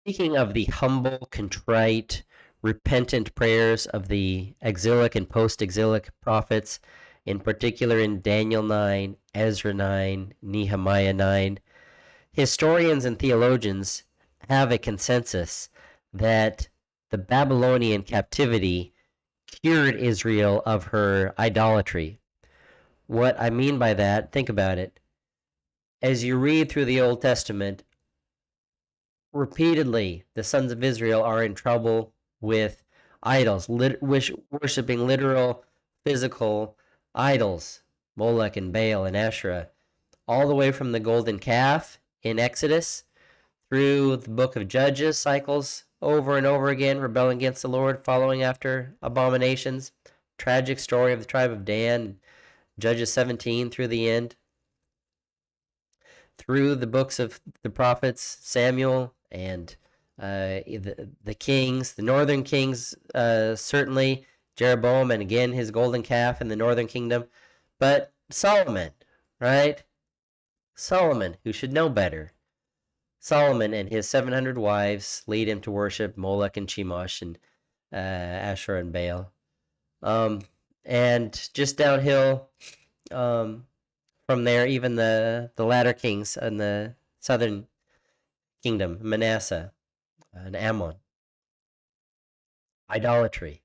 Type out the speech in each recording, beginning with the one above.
Speaking of the humble, contrite, repentant prayers of the exilic and post-exilic prophets, in particular in Daniel 9, Ezra 9, Nehemiah 9, historians and theologians have a consensus that the Babylonian captivity cured Israel of her idolatry. What I mean by that, think about it. As you read through the Old Testament, repeatedly the sons of Israel are in trouble with idols, worshiping literal, physical idols, Molech and Baal and Asherah, all the way from the golden calf in Exodus through the book of Judges, cycles over and over again, rebelling against the Lord, following after abominations. Tragic story of the tribe of Dan, Judges 17 through the end. Through the books of the prophets, Samuel and the kings, the northern kings, certainly Jeroboam, and again his golden calf in the northern kingdom. But Solomon, right? Solomon, who should know better. Solomon and his 700 wives lead him to worship Molech and Chemosh and Asherah and Baal. And just downhill from there, even the latter kings in the southern kingdom, Manasseh and Ammon. Idolatry.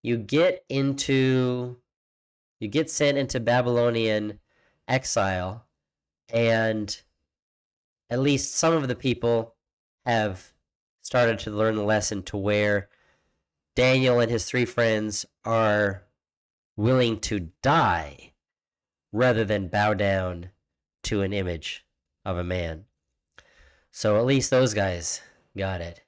You get sent into Babylonian exile, and at least some of the people have started to learn the lesson to where Daniel and his three friends are willing to die rather than bow down to an image of a man. So at least those guys got it.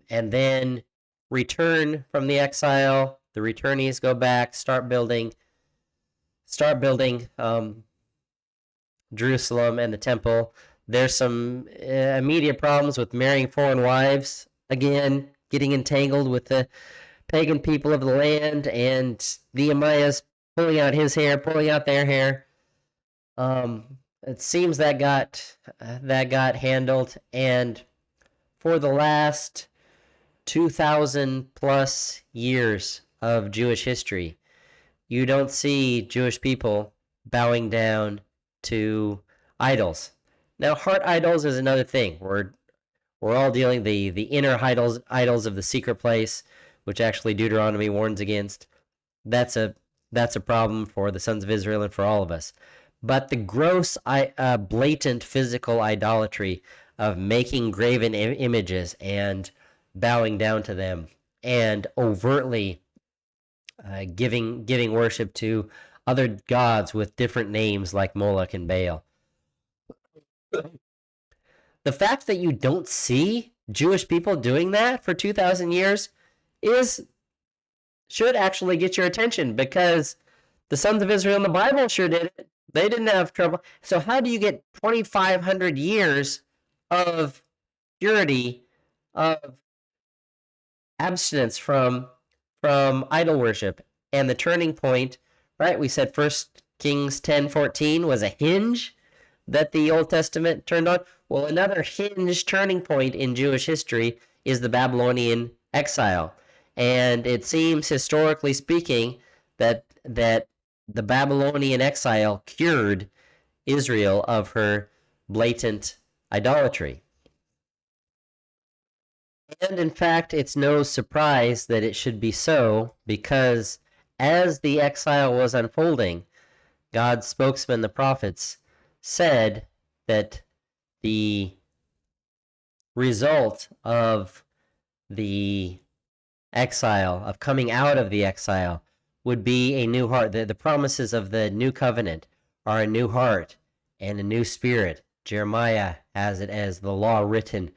And then return from the exile. The returnees go back, start building Jerusalem and the temple. There's some immediate problems with marrying foreign wives. Again, getting entangled with the pagan people of the land, and Nehemiah's pulling out his hair, pulling out their hair. It seems that got handled, and for the last 2,000 plus years of Jewish history, you don't see Jewish people bowing down to idols. Now, heart idols is another thing. We're all dealing the inner idols of the secret place, which actually Deuteronomy warns against. That's a problem for the sons of Israel and for all of us. But the gross, blatant physical idolatry of making graven images and bowing down to them, and overtly giving worship to other gods with different names like Moloch and Baal. The fact that you don't see Jewish people doing that for 2,000 years should actually get your attention, because the sons of Israel in the Bible sure did it. They didn't have trouble. So how do you get 2,500 years of purity, of abstinence from idol worship? And the turning point, right? We said 1 Kings 10:14 was a hinge that the Old Testament turned on. Well, another hinge turning point in Jewish history is the Babylonian exile. And it seems, historically speaking, that the Babylonian exile cured Israel of her blatant idolatry. And in fact, it's no surprise that it should be so, because as the exile was unfolding, God's spokesman, the prophets, said that the result of the exile, of coming out of the exile, would be a new heart. The promises of the new covenant are a new heart and a new spirit. Jeremiah has it as the law written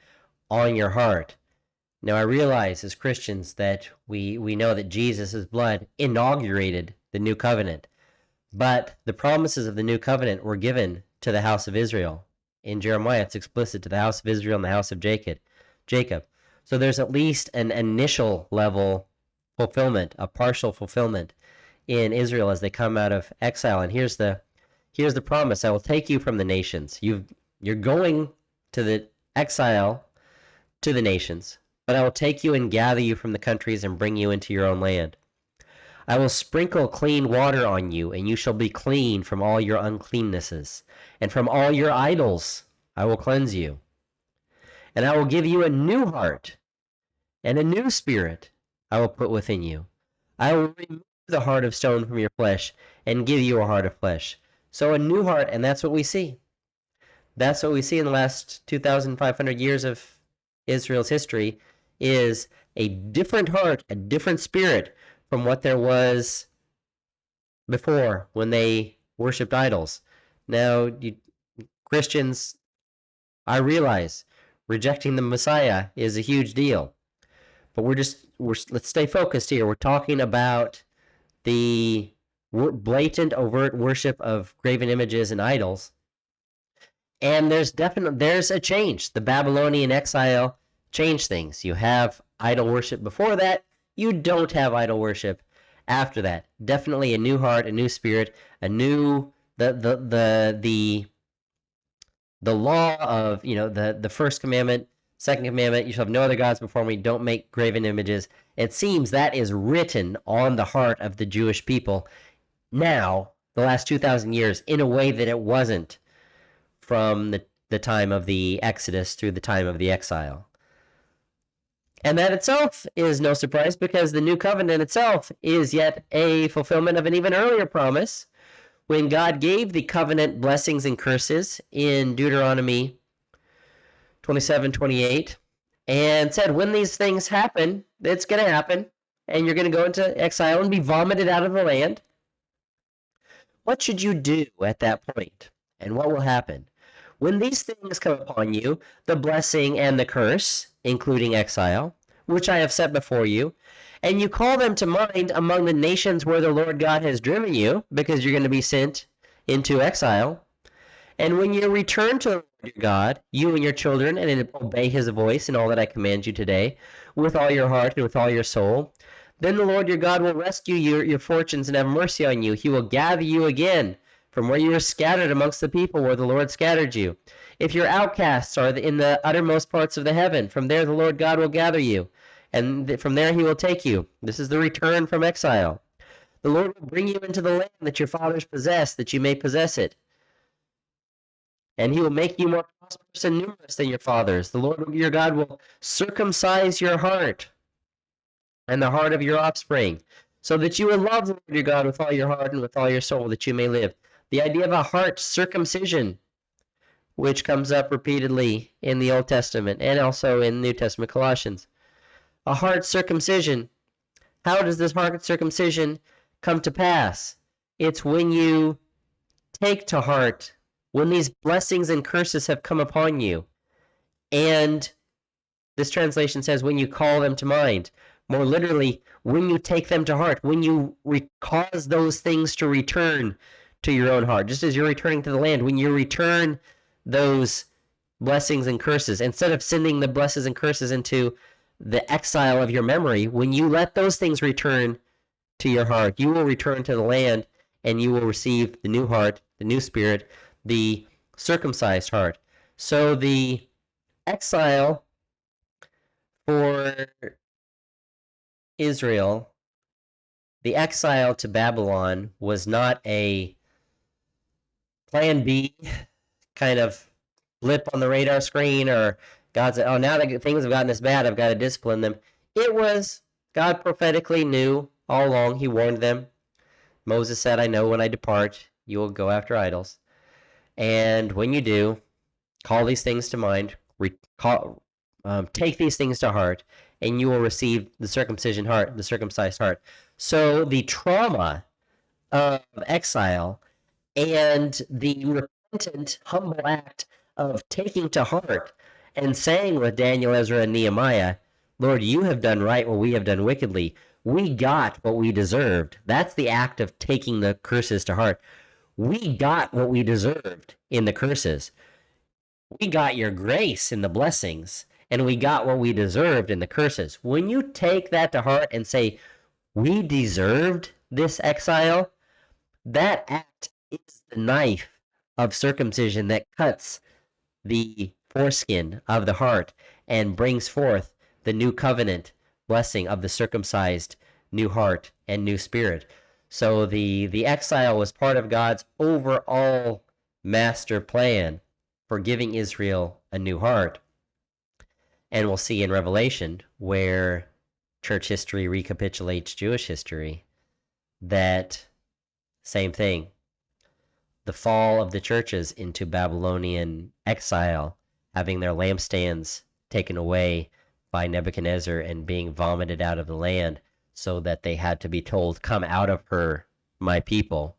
on your heart. Now, I realize as Christians that we know that Jesus' blood inaugurated the new covenant, but the promises of the new covenant were given to the house of Israel. In Jeremiah, it's explicit, to the house of Israel and the house of Jacob. So there's at least an initial level fulfillment, a partial fulfillment in Israel as they come out of exile. And here's the promise: I will take you from the nations. You're going to the exile to the nations, but I will take you and gather you from the countries and bring you into your own land. I will sprinkle clean water on you, and you shall be clean from all your uncleannesses, and from all your idols I will cleanse you. And I will give you a new heart, and a new spirit I will put within you. I will remove the heart of stone from your flesh, and give you a heart of flesh. So a new heart, and that's what we see. That's what we see in the last 2,500 years of Israel's history, is a different heart, a different spirit from what there was before when they worshipped idols. Now, Christians, I realize rejecting the Messiah is a huge deal, but let's stay focused here. We're talking about the blatant, overt worship of graven images and idols, and there's a change. The Babylonian exile changed things. You have idol worship before that. You don't have idol worship after that. Definitely a new heart, a new spirit, a new the law of, the first commandment, second commandment, you shall have no other gods before me, don't make graven images. It seems that is written on the heart of the Jewish people now, the last 2,000 years, in a way that it wasn't from the time of the Exodus through the time of the exile. And that itself is no surprise, because the new covenant itself is yet a fulfillment of an even earlier promise when God gave the covenant blessings and curses in Deuteronomy 27:28 and said, when these things happen, it's going to happen, and you're going to go into exile and be vomited out of the land. What should you do at that point? And what will happen? When these things come upon you, the blessing and the curse, including exile, which I have set before you, and you call them to mind among the nations where the Lord God has driven you, because you're going to be sent into exile, and when you return to the Lord your God, you and your children, and obey his voice in all that I command you today, with all your heart and with all your soul, then the Lord your God will rescue your fortunes and have mercy on you. He will gather you again from where you are scattered amongst the people where the Lord scattered you. If your outcasts are in the uttermost parts of the heaven, from there the Lord God will gather you, and from there he will take you. This is the return from exile. The Lord will bring you into the land that your fathers possessed, that you may possess it. And he will make you more prosperous and numerous than your fathers. The Lord your God will circumcise your heart and the heart of your offspring, so that you will love the Lord your God with all your heart and with all your soul, that you may live. The idea of a heart circumcision, which comes up repeatedly in the Old Testament and also in New Testament, Colossians. A heart circumcision. How does this heart circumcision come to pass? It's when you take to heart, when these blessings and curses have come upon you. And this translation says, when you call them to mind. More literally, when you take them to heart, when you cause those things to return to your own heart, just as you're returning to the land, when you return those blessings and curses, instead of sending the blessings and curses into the exile of your memory, when you let those things return to your heart, you will return to the land, and you will receive the new heart, the new spirit, the circumcised heart. So the exile for Israel, the exile to Babylon, was not a plan B kind of blip on the radar screen, or God said, oh, now that things have gotten this bad, I've got to discipline them. It was, God prophetically knew all along. He warned them. Moses said, I know when I depart, you will go after idols. And when you do, call these things to mind, take these things to heart, and you will receive the circumcision heart, the circumcised heart. So the trauma of exile and the repentant, humble act of taking to heart and saying with Daniel, Ezra, and Nehemiah, Lord, you have done right while we have done wickedly. We got what we deserved. That's the act of taking the curses to heart. We got what we deserved in the curses. We got your grace in the blessings, and we got what we deserved in the curses. When you take that to heart and say, we deserved this exile, that act is the knife of circumcision that cuts the foreskin of the heart and brings forth the new covenant blessing of the circumcised new heart and new spirit. So the exile was part of God's overall master plan for giving Israel a new heart. And we'll see in Revelation, where church history recapitulates Jewish history, that same thing. The fall of the churches into Babylonian exile, having their lampstands taken away by Nebuchadnezzar and being vomited out of the land, so that they had to be told, "Come out of her, my people."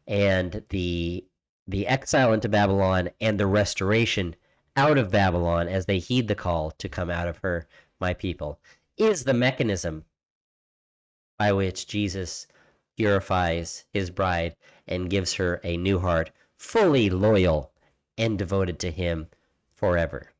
And the exile into Babylon and the restoration out of Babylon as they heed the call to come out of her, my people, is the mechanism by which Jesus purifies his bride and gives her a new heart, fully loyal and devoted to him forever.